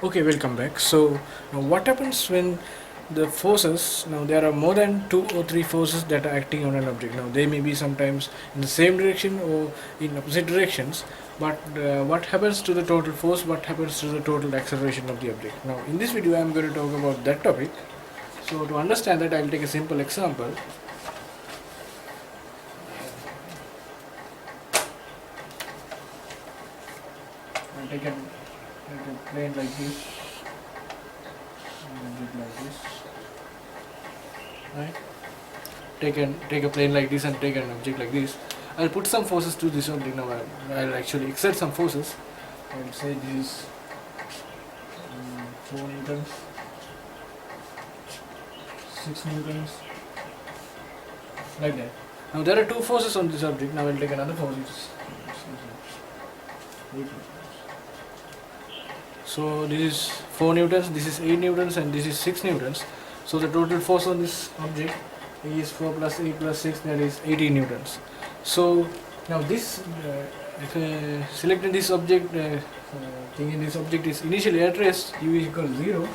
Okay, welcome back. So, now what happens when the forces, now there are more than two or three forces that are acting on an object. Now, they may be sometimes in the same direction or in opposite directions, but what happens to the total force, what happens to the total acceleration of the object? Now, in this video, I am going to talk about that topic. So, to understand that, I will take a simple example. I'll take a plane like this, and object like this, right? Take a plane like this and take an object like this. I'll put some forces to this object. Now I'll actually exert some forces. I'll say this is 4 newtons, 6 newtons, like that. Now there are two forces on this object. Now I'll take another force. So this is 4 newtons, this is 8 newtons, and this is 6 newtons. So the total force on this object is 4 plus 8 plus 6, that is 18 newtons. So now this, if selecting this object, thinking this object is initially at rest, u equals 0.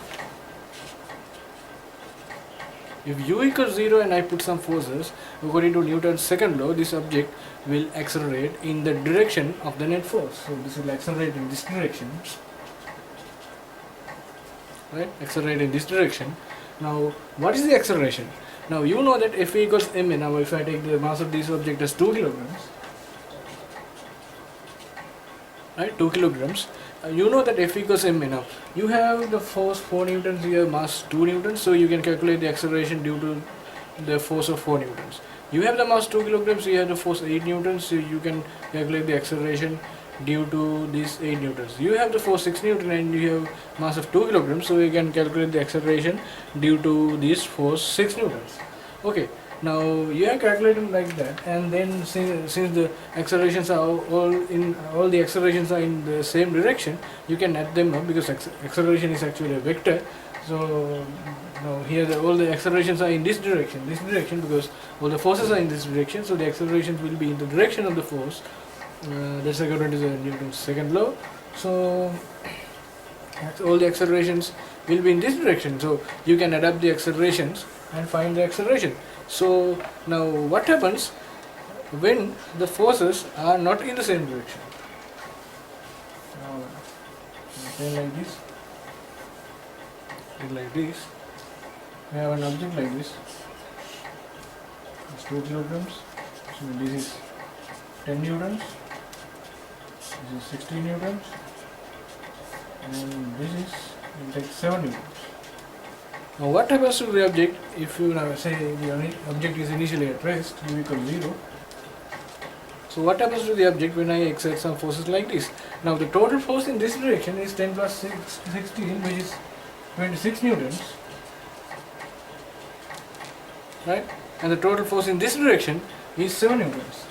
If u equals 0 and I put some forces, according to Newton's second law, this object will accelerate in the direction of the net force. So this will accelerate in this direction. Right? Accelerate in this direction. Now, what is the acceleration? Now, you know that F equals ma. Now, if I take the mass of this object as 2 kilograms, right? 2 kilograms. You know that F equals ma. Now, you have the force 4 newtons, you have mass 2 newtons, so you can calculate the acceleration due to the force of 4 newtons. You have the mass 2 kilograms, you have the force 8 newtons, so you can calculate the acceleration due to these 8 newtons. You have the force 6 newton and you have mass of 2 kilograms, so you can calculate the acceleration due to this force 6 newtons. Okay, now you have calculated like that, and then since the accelerations are all the accelerations are in the same direction, you can add them up because acceleration is actually a vector. So now here all the accelerations are in this direction because all the forces are in this direction, so the accelerations will be in the direction of the force. That's according to the Newton's second law. So all the accelerations will be in this direction, so you can adapt the accelerations and find the acceleration. So now what happens when the forces are not in the same direction? Now like this, we have an object like this. It's 2 kilograms, so this is 10 newtons, this is 16 newtons, and this is, will take 7 newtons. Now what happens to the object if you now say the object is initially at rest, u equals 0. So what happens to the object when I exert some forces like this? Now the total force in this direction is 10 plus 16, which is 26 newtons, right? And the total force in this direction is 7 newtons.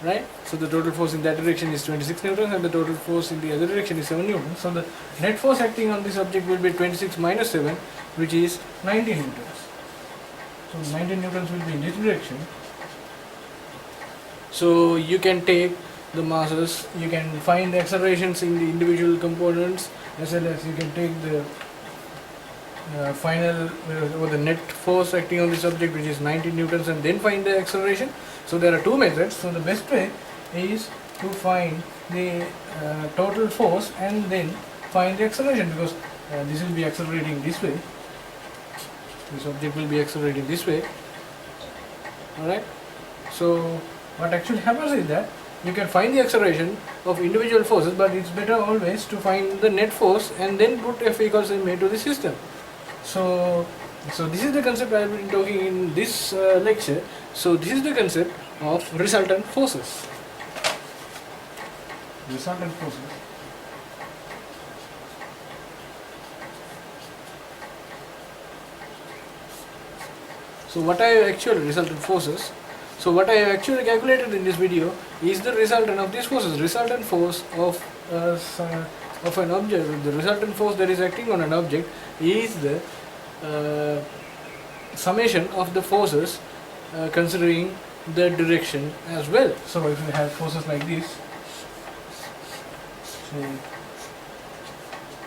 Right? So the total force in that direction is 26 newtons and the total force in the other direction is 7 newtons. So the net force acting on this object will be 26 minus 7, which is 19 newtons. So 19 newtons will be in this direction. So you can take the masses, you can find the accelerations in the individual components, as well as you can take the final or the net force acting on this object, which is 19 newtons, and then find the acceleration. So there are two methods. So the best way is to find the total force and then find the acceleration, because this will be accelerating this way. This object will be accelerating this way. Alright. So what actually happens is that you can find the acceleration of individual forces, but it's better always to find the net force and then put F equals ma to the system. So this is the concept I have been talking in this lecture. So this is the concept of resultant forces. Resultant forces. So what I have actually resultant forces. So what I have actually calculated in this video is the resultant of these forces. Resultant force of an object. The resultant force that is acting on an object is the summation of the forces considering the direction as well. So if we have forces like this, say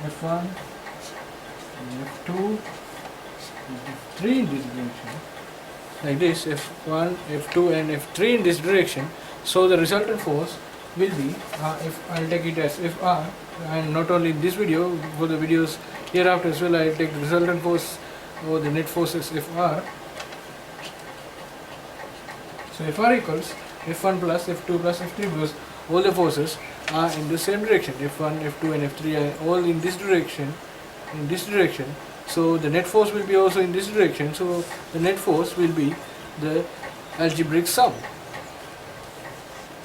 F1 and F2 and F3 in this direction, like this, F1, F2 and F3 in this direction. So the resultant force will be, if I'll take it as Fr, and not only in this video, for the videos hereafter as well, I'll take the resultant force or the net force as Fr. So Fr equals F1 plus F2 plus F3, because all the forces are in the same direction. F1, F2 and F3 are all in this direction, so the net force will be also in this direction. So the net force will be the algebraic sum,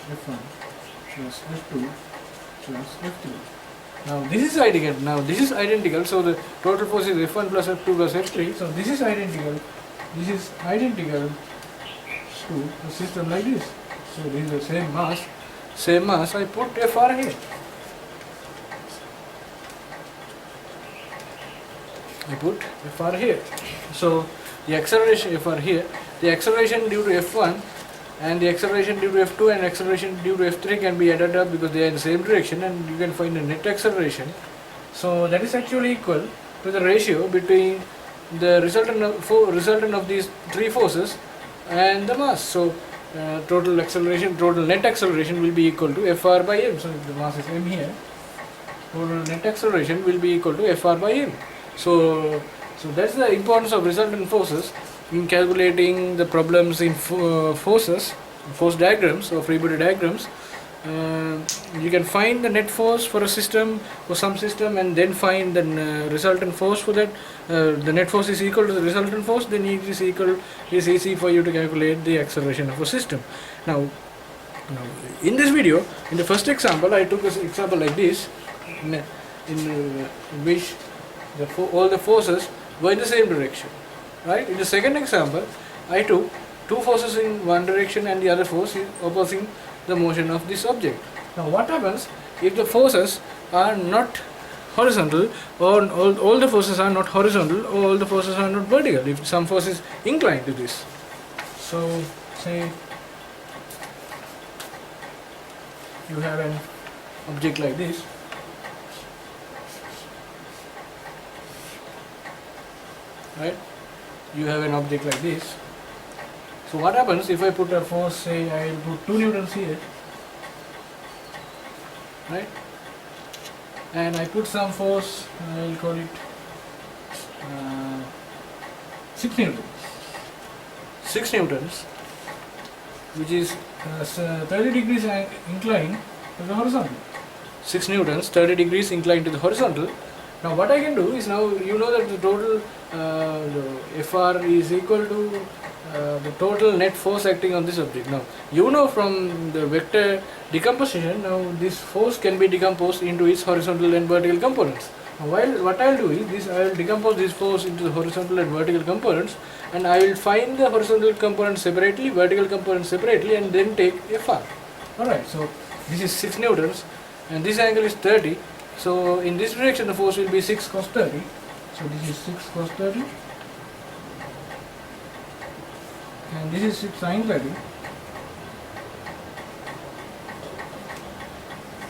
F1 plus F2 plus F3. Now this is identical. So the total force is F1 plus F2 plus F3. So this is identical to a system like this. So this is the same mass. I put Fr here. So the acceleration Fr here, the acceleration due to F1 and the acceleration due to F2 and acceleration due to F3 can be added up because they are in the same direction, and you can find the net acceleration. So that is actually equal to the ratio between the resultant of these three forces and the mass. So total net acceleration will be equal to Fr by m. So if the mass is m here, total net acceleration will be equal to Fr by m. So that's the importance of resultant forces in calculating the problems in force diagrams or free body diagrams. You can find the net force for a system, for some system, and then find the resultant force for that. The net force is equal to the resultant force, then it is easy for you to calculate the acceleration of a system. Now in this video, in the first example, I took an example like this, in which all the forces were in the same direction, right? In the second example, I took two forces in one direction and the other force is opposing the motion of this object. Now what happens if the forces are not horizontal, or all the forces are not horizontal, or all the forces are not vertical, if some force is inclined to this? So say you have an object like this, right? You have an object like this. So what happens if I put a force, say I will put 2 newtons here, right? And I put some force, I will call it 6 newtons. 6 newtons, which is 30 degrees inclined to the horizontal. 6 newtons, 30 degrees inclined to the horizontal. Now what I can do is, now you know that the total Fr is equal to the total net force acting on this object. Now you know from the vector decomposition, now this force can be decomposed into its horizontal and vertical components. Now what I will do is I will decompose this force into the horizontal and vertical components, and I will find the horizontal components separately, vertical components separately, and then take Fr. Alright, so this is 6 newtons and this angle is 30. So in this direction the force will be 6 cos 30. So this is 6 cos 30 and this is 6 sin 30.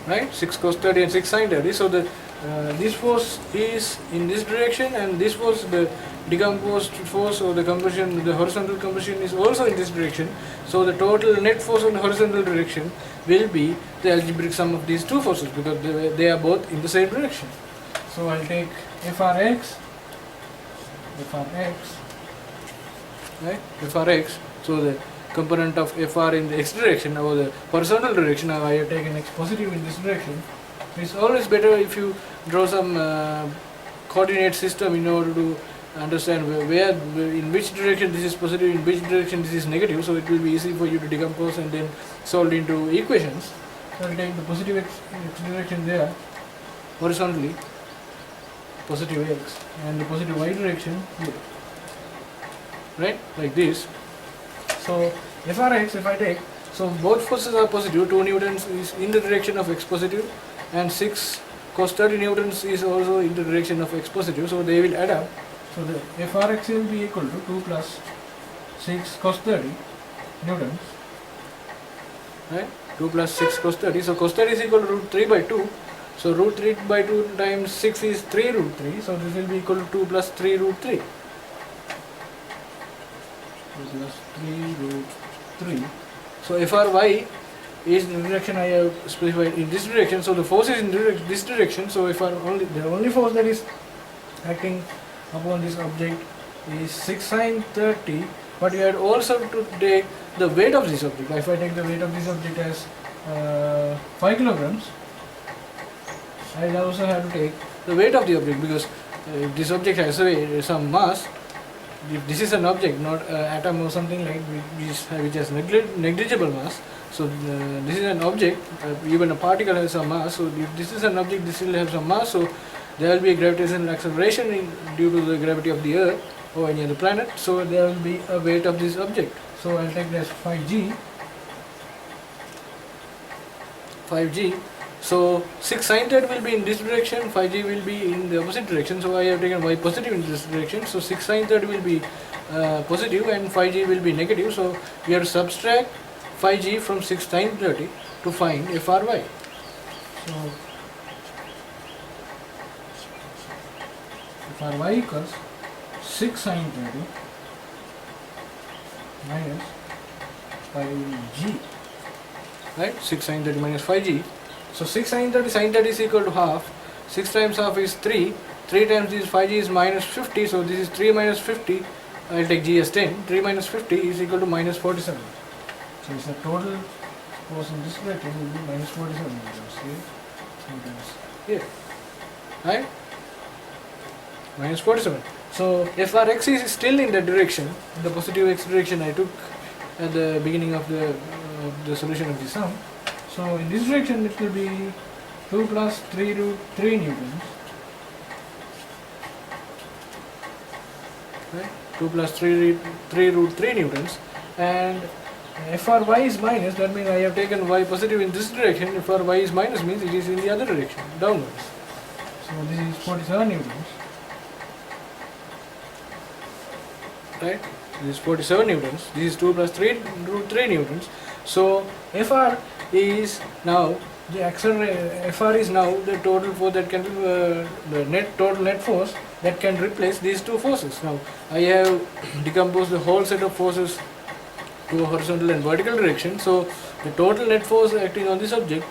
Right? 6 cos 30 and 6 sin 30. So this force is in this direction, and this force, the decomposed force or the compression, the horizontal compression, is also in this direction. So the total net force in the horizontal direction will be the algebraic sum of these two forces, because they are both in the same direction. So I'll take Frx, right? Frx. So the component of Fr in the x direction or the horizontal direction. Now I have taken x positive in this direction. It's always better if you draw some coordinate system in order to understand where in which direction this is positive, in which direction this is negative, so it will be easy for you to decompose and then solve into equations. So I'll take the positive x direction there horizontally, positive x, and the positive y direction here, right, like this. So Frx, if I take, so both forces are positive, 2 newtons is in the direction of x positive, and 6 cos 30 newtons is also in the direction of x positive, so they will add up. So the Frx will be equal to 2 plus 6 cos 30 newtons, right? 2 plus 6 cos 30. So cos 30 is equal to root 3 by 2. So root 3 by 2 times 6 is 3 root 3. So this will be equal to 2 plus 3 root 3. 2 plus 3 root 3. So Fry is the direction I have specified in this direction. So the force is in this direction. So the only force that is acting upon this object is 6 sine 30. But you had also to take the weight of this object. If I take the weight of this object as 5 kilograms, I also have to take the weight of the object, because if this object has some mass, if this is an object, not an atom or something like which has negligible mass. So this is an object, even a particle has some mass. So if this is an object, this will have some mass. So there will be a gravitational acceleration due to the gravity of the Earth or any other planet. So there will be a weight of this object. So I'll take this 5g. 5g. So 6 sine theta will be in this direction, 5g will be in the opposite direction. So I have taken y positive in this direction. So 6 sine theta will be positive and 5g will be negative. So we have to subtract 5g from 6 sine 30 to find Fry. So Fry equals 6 sine 30 minus 5g. Right? 6 sine 30 minus 5g. So 6 sine 30 is equal to half. 6 times half is 3. 3 times this 5g is minus 50. So this is 3 minus 50. I'll take g as 10. 3 minus 50 is equal to minus 47. So it's the total force in this direction will be minus 47 meters here. Right? Minus 47. So Frx is still in the direction, in the positive x direction I took at the beginning of the solution of the sum. So in this direction it will be 2 plus 3 root 3 newtons. Right? 2 plus 3 root 3 newtons. And Fy is minus, that means I have taken y positive in this direction. Fy is minus means it is in the other direction, downwards. So this is 47 newtons. Right? This is 47 newtons. This is 2 plus 3 root 3 newtons. So Fr is now Fr is now the total force that can be the total net force that can replace these two forces. Now I have decomposed the whole set of forces to a horizontal and vertical direction. So the total net force acting on this object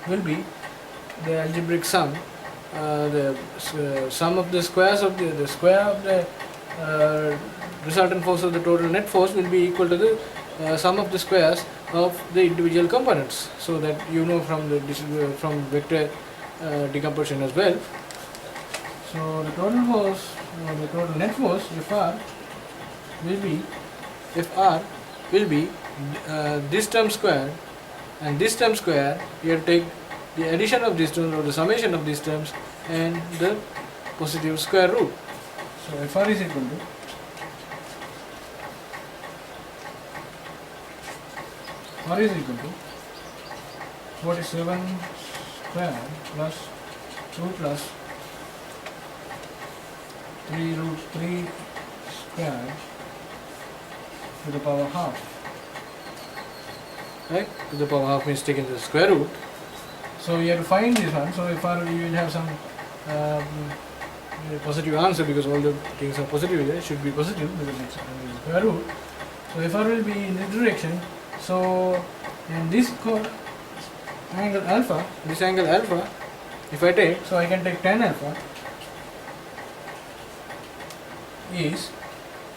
will be the algebraic sum, the sum of the squares of the square of the resultant force of the total net force will be equal to the sum of the squares of the individual components. So that you know from vector decomposition as well. So the total force, the total net force Fr will be this term squared and this term squared. You have to take the addition of these terms or the summation of these terms and the positive square root. So Fr is equal to R is equal to 47 square plus 2 plus 3 root 3 square to the power half. Right? To the power half means taking the square root. So you have to find this one. So if you will have some positive answer, because all the things are positive here, it should be positive because it's square root. So Fr will be in this direction. So and this angle alpha, if I take, so I can take tan alpha is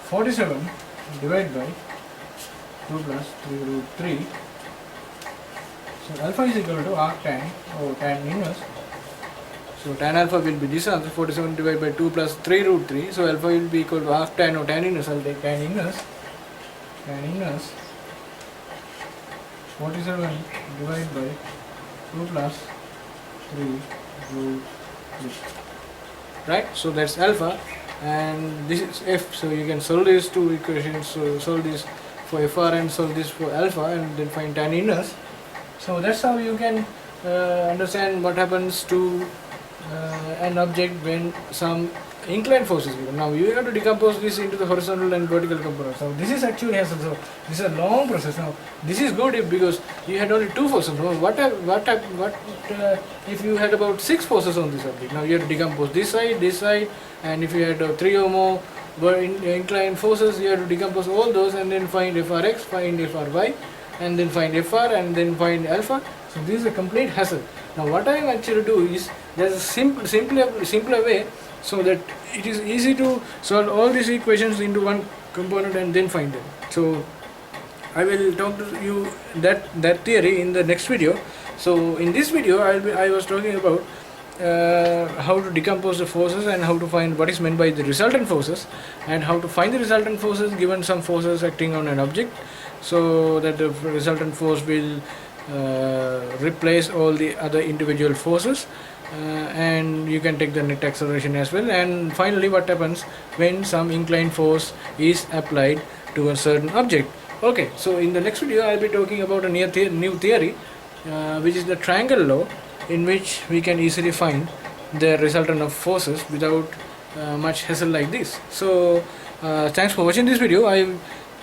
47 divided by 2 plus 3 root 3. So alpha is equal to arc tan or tan inverse. So tan alpha will be this answer, 47 divided by 2 plus 3 root 3. So alpha will be equal to arc tan or tan inverse. I'll take tan inverse. 47 divided by 2 plus 3 root 3. Right? So that's alpha and this is f. So you can solve these two equations. So solve this for Fr and solve this for alpha and then find tan inverse. So that's how you can understand what happens to an object when some inclined force is given. Now you have to decompose this into the horizontal and vertical components. Now this is actually has so this is a long process. Now this is good because you had only two forces. Now if you had about six forces on this object? Now you have to decompose this side, and if you had three or more inclined forces, you have to decompose all those and then find Frx, find Fry, and then find Fr, and then find alpha. So this is a complete hassle. Now what I am actually do is there's a simpler way, so that it is easy to solve all these equations into one component and then find them. So I will talk to you that theory in the next video. So in this video I was talking about how to decompose the forces and how to find what is meant by the resultant forces, and how to find the resultant forces given some forces acting on an object, so that the resultant force will replace all the other individual forces, and you can take the net acceleration as well. And finally, what happens when some inclined force is applied to a certain object. Okay, so in the next video I'll be talking about a new theory, which is the triangle law, in which we can easily find the resultant of forces without much hassle like this. So thanks for watching this video. I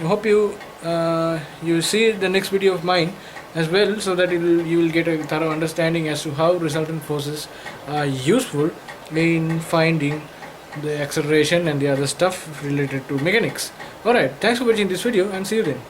hope you see the next video of mine as well, so that you will get a thorough understanding as to how resultant forces are useful in finding the acceleration and the other stuff related to mechanics. Alright, thanks for watching this video, and see you then.